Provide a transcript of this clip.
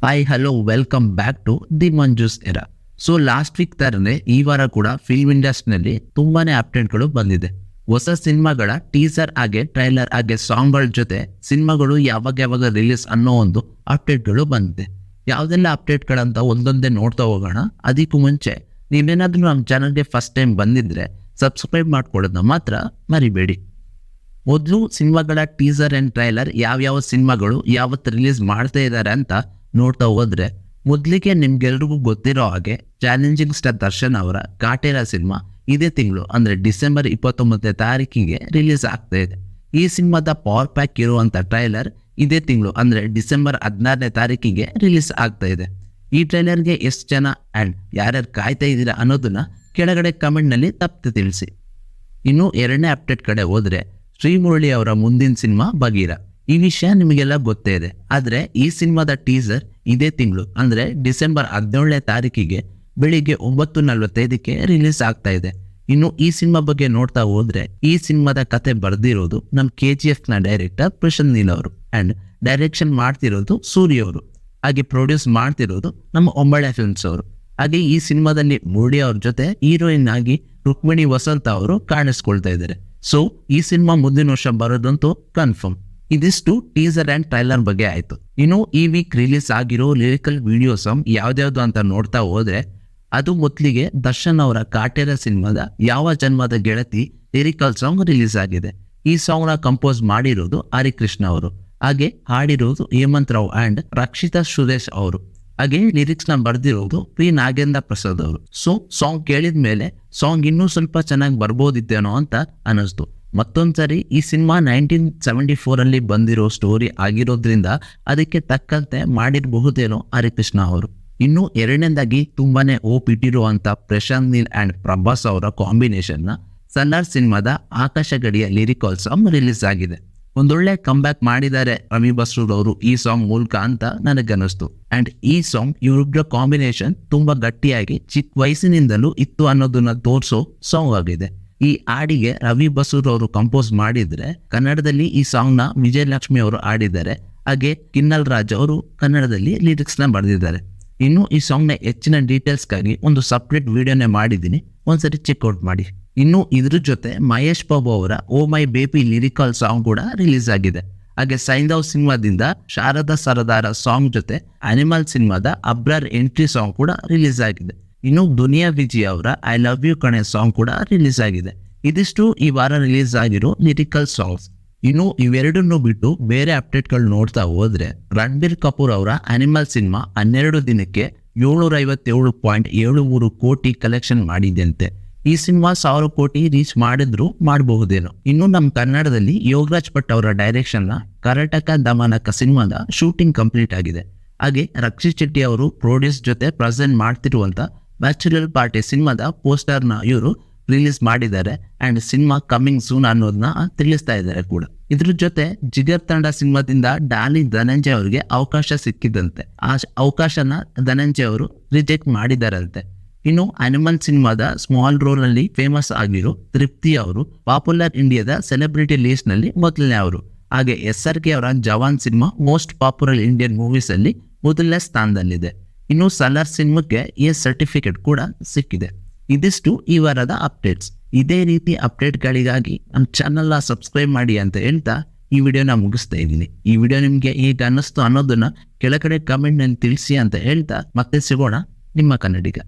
Hi hello welcome back to the Manju's era. So last week ತರನೇ ಈ ವಾರ ಕೂಡ ಫಿಲ್ಮ್ ಇಂಡಸ್ಟ್ರಿನಲ್ಲಿ ತುಂಬಾನೇ ಅಪ್ಡೇಟ್ಗಳು ಬಂದಿದೆ. ಹೊಸ ಸಿನಿಮಾಗಳ ಟೀಸರ್ ಹಾಗೆ ಟ್ರೈಲರ್ ಹಾಗೆ ಸಾಂಗ್ಗಳ ಜೊತೆ ಸಿನಿಮಾಗಳು ಯಾವಾಗ ರಿಲೀಸ್ ಅನ್ನೋ ಒಂದು ಅಪ್ಡೇಟ್ಗಳು ಬಂದಿದೆ. ಯಾವುದೆಲ್ಲ ಅಪ್ಡೇಟ್ಗಳಂತ ಒಂದೊಂದೇ ನೋಡ್ತಾ ಹೋಗೋಣ. ಅದಕ್ಕೂ ಮುಂಚೆ ನೀವೇನಾದ್ರೂ ನಮ್ಮ ಚಾನಲ್ಗೆ ಫಸ್ಟ್ ಟೈಮ್ ಬಂದಿದ್ರೆ ಸಬ್ಸ್ಕ್ರೈಬ್ ಮಾಡ್ಕೊಳ್ಳೋದನ್ನ ಮಾತ್ರ ಮರಿಬೇಡಿ. ಮೊದಲು ಸಿನಿಮಾಗಳ ಟೀಸರ್ ಆ್ಯಂಡ್ ಟ್ರೈಲರ್ ಯಾವ್ಯಾವ ಸಿನಿಮಾಗಳು ಯಾವತ್ತು ರಿಲೀಸ್ ಮಾಡ್ತಾ ಇದ್ದಾರೆ ಅಂತ ನೋಡ್ತಾ ಹೋದ್ರೆ, ಮೊದಲಿಗೆ ನಿಮ್ಗೆಲ್ರಿಗೂ ಗೊತ್ತಿರೋ ಹಾಗೆ ಚಾಲೆಂಜಿಂಗ್ ಸ್ಟಾರ್ ದರ್ಶನ್ ಅವರ ಕಾಟೇರ ಸಿನಿಮಾ ಇದೇ ತಿಂಗಳು ಅಂದರೆ ಡಿಸೆಂಬರ್ 29ನೇ ತಾರೀಕಿಗೆ ರಿಲೀಸ್ ಆಗ್ತಾ ಇದೆ. ಈ ಸಿನಿಮಾದ ಪವರ್ ಪ್ಯಾಕ್ ಇರುವಂಥ ಟ್ರೈಲರ್ ಇದೇ ತಿಂಗಳು ಅಂದರೆ ಡಿಸೆಂಬರ್ 16ನೇ ತಾರೀಕಿಗೆ ರಿಲೀಸ್ ಆಗ್ತಾ ಇದೆ. ಈ ಟ್ರೈಲರ್ಗೆ ಎಷ್ಟು ಜನ ಆ್ಯಂಡ್ ಯಾರ್ಯಾರು ಕಾಯ್ತಾ ಇದ್ದೀರಾ ಅನ್ನೋದನ್ನ ಕೆಳಗಡೆ ಕಮೆಂಟ್ನಲ್ಲಿ ತಪ್ಪದೆ ತಿಳಿಸಿ. ಇನ್ನು ಎರಡನೇ ಅಪ್ಡೇಟ್ ಕಡೆ ಹೋದರೆ, ಶ್ರೀಮುರಳಿ ಅವರ ಮುಂದಿನ ಸಿನಿಮಾ ಬಗೀರ. ಈ ವಿಷಯ ನಿಮಗೆಲ್ಲ ಗೊತ್ತೇ ಇದೆ. ಆದರೆ ಈ ಸಿನಿಮಾದ ಟೀಸರ್ ಇದೇ ತಿಂಗಳು ಅಂದರೆ ಡಿಸೆಂಬರ್ 17ನೇ ತಾರೀಕಿಗೆ ಬೆಳಿಗ್ಗೆ 9:45ಕ್ಕೆ ರಿಲೀಸ್ ಆಗ್ತಾ ಇದೆ. ಇನ್ನು ಈ ಸಿನಿಮಾ ಬಗ್ಗೆ ನೋಡ್ತಾ ಹೋದ್ರೆ, ಈ ಸಿನಿಮಾದ ಕತೆ ಬರೆದಿರೋದು ನಮ್ಮ KGFನ ಡೈರೆಕ್ಟರ್ ಪ್ರಶಾಂತ್ ನೀಲ್ ಅವರು ಆ್ಯಂಡ್ ಡೈರೆಕ್ಷನ್ ಮಾಡ್ತಿರೋದು ಸೂರ್ಯ ಅವರು, ಹಾಗೆ ಪ್ರೊಡ್ಯೂಸ್ ಮಾಡ್ತಿರೋದು ನಮ್ಮ ಒಂಬಳೆ ಫಿಲ್ಮ್ಸ್ ಅವರು. ಹಾಗೆ ಈ ಸಿನಿಮಾದಲ್ಲಿ ಮುರಳಿ ಅವ್ರ ಜೊತೆ ಹೀರೋಯಿನ್ ಆಗಿ ರುಕ್ಮಿಣಿ ವಸಂತ ಅವರು ಕಾಣಿಸ್ಕೊಳ್ತಾ ಇದ್ದಾರೆ. ಸೊ ಈ ಸಿನಿಮಾ ಮುಂದಿನ ವರ್ಷ ಬರೋದಂತೂ ಕನ್ಫರ್ಮ್. ಇದಿಷ್ಟು ಟೀಸರ್ ಆ್ಯಂಡ್ ಟ್ರೈಲರ್ ಬಗ್ಗೆ ಆಯಿತು. ಇನ್ನು ಈ ವೀಕ್ ರಿಲೀಸ್ ಆಗಿರೋ ಲಿರಿಕಲ್ ವಿಡಿಯೋ ಸಾಂಗ್ ಯಾವ್ದ್ಯಾವ್ದು ಅಂತ ನೋಡ್ತಾ ಹೋದ್ರೆ, ಅದು ಮೊದಲಿಗೆ ದರ್ಶನ್ ಅವರ ಕಾಟೇರ ಸಿನಿಮಾದ ಯಾವ ಜನ್ಮದ ಗೆಳತಿ ಲಿರಿಕಲ್ ಸಾಂಗ್ ರಿಲೀಸ್ ಆಗಿದೆ. ಈ ಸಾಂಗ್ನ ಕಂಪೋಸ್ ಮಾಡಿರೋದು ಹರಿಕೃಷ್ಣ ಅವರು, ಹಾಗೆ ಹಾಡಿರೋದು ಹೇಮಂತ್ ರಾವ್ ಆ್ಯಂಡ್ ರಕ್ಷಿತಾ ಸುರೇಶ್ ಅವರು, ಹಾಗೆ ಲಿರಿಕ್ಸ್ನ ಬರೆದಿರೋದು ಪಿ ನಾಗೇಂದ್ರ ಪ್ರಸಾದ್ ಅವರು. ಸೊ ಸಾಂಗ್ ಕೇಳಿದ ಮೇಲೆ ಸಾಂಗ್ ಇನ್ನೂ ಸ್ವಲ್ಪ ಚೆನ್ನಾಗಿ ಬರ್ಬೋದಿತ್ತೇನೋ ಅಂತ ಅನ್ನಿಸ್ತು. ಮತ್ತೊಂದ್ಸರಿ ಈ ಸಿನಿಮಾ 1974 ಬಂದಿರೋ ಸ್ಟೋರಿ ಆಗಿರೋದ್ರಿಂದ ಅದಕ್ಕೆ ತಕ್ಕಂತೆ ಮಾಡಿರಬಹುದೇನೋ ಹರಿಕೃಷ್ಣ ಅವರು. ಇನ್ನು ಎರಡನೇದಾಗಿ ತುಂಬಾನೇ ಹೋಪ್ ಇಟ್ಟಿರುವಂತ ಪ್ರಶಾಂತ್ ನೀಲ್ ಆ್ಯಂಡ್ ಪ್ರಭಾಸ್ ಅವರ ಕಾಂಬಿನೇಷನ್ನ ಸಲಾರ್ ಸಿನಿಮಾದ ಆಕಾಶ ಗಡಿಯ ಲಿರಿಕಲ್ ಸಾಂಗ್ ರಿಲೀಸ್ ಆಗಿದೆ. ಒಂದೊಳ್ಳೆ ಕಂಬ್ಯಾಕ್ ಮಾಡಿದ್ದಾರೆ ರವಿ ಬಸ್ರೂರ್ ಅವರು ಈ ಸಾಂಗ್ ಮೂಲಕ ಅಂತ ನನಗನ್ನಿಸ್ತು. ಆ್ಯಂಡ್ ಈ ಸಾಂಗ್ ಇವರಿಬ್ಬರ ಕಾಂಬಿನೇಷನ್ ತುಂಬಾ ಗಟ್ಟಿಯಾಗಿ ಚಿಕ್ಕ ವಯಸ್ಸಿನಿಂದಲೂ ಇತ್ತು ಅನ್ನೋದನ್ನ ತೋರಿಸೋ ಸಾಂಗ್ ಆಗಿದೆ. ಈ ಹಾಡಿಗೆ ರವಿ ಬಸೂರ್ ಅವರು ಕಂಪೋಸ್ ಮಾಡಿದ್ರೆ, ಕನ್ನಡದಲ್ಲಿ ಈ ಸಾಂಗ್ ನ ವಿಜಯಲಕ್ಷ್ಮಿ ಅವರು ಹಾಡಿದ್ದಾರೆ, ಹಾಗೆ ಕಿನ್ನಲ್ ರಾಜ್ ಅವರು ಕನ್ನಡದಲ್ಲಿ ಲಿರಿಕ್ಸ್ ನ ಬರೆದಿದ್ದಾರೆ. ಇನ್ನು ಈ ಸಾಂಗ್ ನ ಹೆಚ್ಚಿನ ಡೀಟೇಲ್ಸ್ಗಾಗಿ ಒಂದು ಸಪ್ರೇಟ್ ವಿಡಿಯೋನೇ ಮಾಡಿದ್ದೀನಿ, ಒಂದ್ಸರಿ ಚೆಕ್ಔಟ್ ಮಾಡಿ. ಇನ್ನು ಇದ್ರ ಜೊತೆ ಮಹೇಶ್ ಬಾಬು ಅವರ ಓ ಮೈ ಬೇಬಿ ಲಿರಿಕಲ್ ಸಾಂಗ್ ಕೂಡ ರಿಲೀಸ್ ಆಗಿದೆ. ಹಾಗೆ ಸೈಂಧವ್ ಸಿನಿಮಾದಿಂದ ಶಾರದಾ ಸರದಾರ ಸಾಂಗ್ ಜೊತೆ ಅನಿಮಲ್ ಸಿನಿಮಾದ ಅಬ್ರಾರ್ ಎಂಟ್ರಿ ಸಾಂಗ್ ಕೂಡ ರಿಲೀಸ್ ಆಗಿದೆ. ಇನ್ನು ದುನಿಯಾ ವಿಜಯ್ ಅವರ ಐ ಲವ್ ಯು ಕಣೆ ಸಾಂಗ್ ಕೂಡ ರಿಲೀಸ್ ಆಗಿದೆ. ಇದಿಷ್ಟು ಈ ವಾರ ರಿಲೀಸ್ ಆಗಿರೋ ಲಿರಿಕಲ್ ಸಾಂಗ್ಸ್. ಇನ್ನು ಇವೆರಡನ್ನು ಬಿಟ್ಟು ಬೇರೆ ಅಪ್ಡೇಟ್ಗಳು ನೋಡ್ತಾ ಹೋದ್ರೆ, ರಣಬೀರ್ ಕಪೂರ್ ಅವರ ಅನಿಮಲ್ ಸಿನಿಮಾ 12 ದಿನಕ್ಕೆ 757.73 ಕೋಟಿ ಕಲೆಕ್ಷನ್ ಮಾಡಿದೆಯಂತೆ. ಈ ಸಿನಿಮಾ 1000 ಕೋಟಿ ರೀಚ್ ಮಾಡಿದ್ರು ಮಾಡಬಹುದೇನೋ. ಇನ್ನು ನಮ್ಮ ಕನ್ನಡದಲ್ಲಿ ಯೋಗರಾಜ್ ಭಟ್ ಅವರ ಡೈರೆಕ್ಷನ್ ನ ಕರ್ನಾಟಕ ದಮನಕ ಸಿನಿಮಾದ ಶೂಟಿಂಗ್ ಕಂಪ್ಲೀಟ್ ಆಗಿದೆ. ಹಾಗೆ ರಕ್ಷಿತ್ ಶೆಟ್ಟಿ ಅವರು ಪ್ರೊಡ್ಯೂಸ್ ಜೊತೆ ಪ್ರೆಸೆಂಟ್ ಮಾಡ್ತಿರುವಂತ ಬ್ಯಾಚುಲರ್ ಪಾರ್ಟಿ ಸಿನಿಮಾದ ಪೋಸ್ಟರ್ನ ಇವರು ರಿಲೀಸ್ ಮಾಡಿದ್ದಾರೆ ಆ್ಯಂಡ್ ಸಿನಿಮಾ ಕಮಿಂಗ್ ಸೂನ್ ಅನ್ನೋದನ್ನ ತಿಳಿಸ್ತಾ ಇದ್ದಾರೆ ಕೂಡ. ಇದ್ರ ಜೊತೆ ಜಿಗರ್ ತಂಡ ಸಿನಿಮಾದಿಂದ ಡಾಲಿ ಧನಂಜಯ್ ಅವರಿಗೆ ಅವಕಾಶ ಸಿಕ್ಕಿದಂತೆ. ಆ ಅವಕಾಶನ ಧನಂಜಯ್ ಅವರು ರಿಜೆಕ್ಟ್ ಮಾಡಿದಾರಂತೆ. ಇನ್ನು ಅನಿಮಲ್ ಸಿನಿಮಾದ ಸ್ಮಾಲ್ ರೋಲ್ ನಲ್ಲಿ ಫೇಮಸ್ ಆಗಿರೋ ತೃಪ್ತಿ ಅವರು ಪಾಪ್ಯುಲರ್ ಇಂಡಿಯಾದ ಸೆಲೆಬ್ರಿಟಿ ಲಿಸ್ಟ್ ನಲ್ಲಿ ಮೊದಲನೇ ಅವರು. ಹಾಗೆ SRK ಅವರ Jawan cinema most popular Indian movies ಅಲ್ಲಿ ಮೊದಲನೇ ಸ್ಥಾನದಲ್ಲಿದೆ. ಇನ್ನು ಸಲಾರ್ ಸಿನಿಮಾಕ್ಕೆ ಸರ್ಟಿಫಿಕೇಟ್ ಕೂಡ ಸಿಕ್ಕಿದೆ. ಇದಿಷ್ಟು ಈ ವಾರದ ಅಪ್ಡೇಟ್ಸ್. ಇದೇ ರೀತಿ ಅಪ್ಡೇಟ್ಗಳಿಗಾಗಿ ನಮ್ಮ ಚಾನಲ್ನ ಸಬ್ಸ್ಕ್ರೈಬ್ ಮಾಡಿ ಅಂತ ಹೇಳ್ತಾ ಈ ವಿಡಿಯೋನ ಮುಗಿಸ್ತಾ ಇದ್ದೀನಿ. ಈ ವಿಡಿಯೋ ನಿಮಗೆ ಹೇಗೆ ಅನ್ನಿಸ್ತು ಅನ್ನೋದನ್ನ ಕೆಳಗಡೆ ಕಮೆಂಟ್ನಲ್ಲಿ ತಿಳಿಸಿ ಅಂತ ಹೇಳ್ತಾ ಮತ್ತೆ ಸಿಗೋಣ ನಿಮ್ಮ ಕನ್ನಡಿಗ.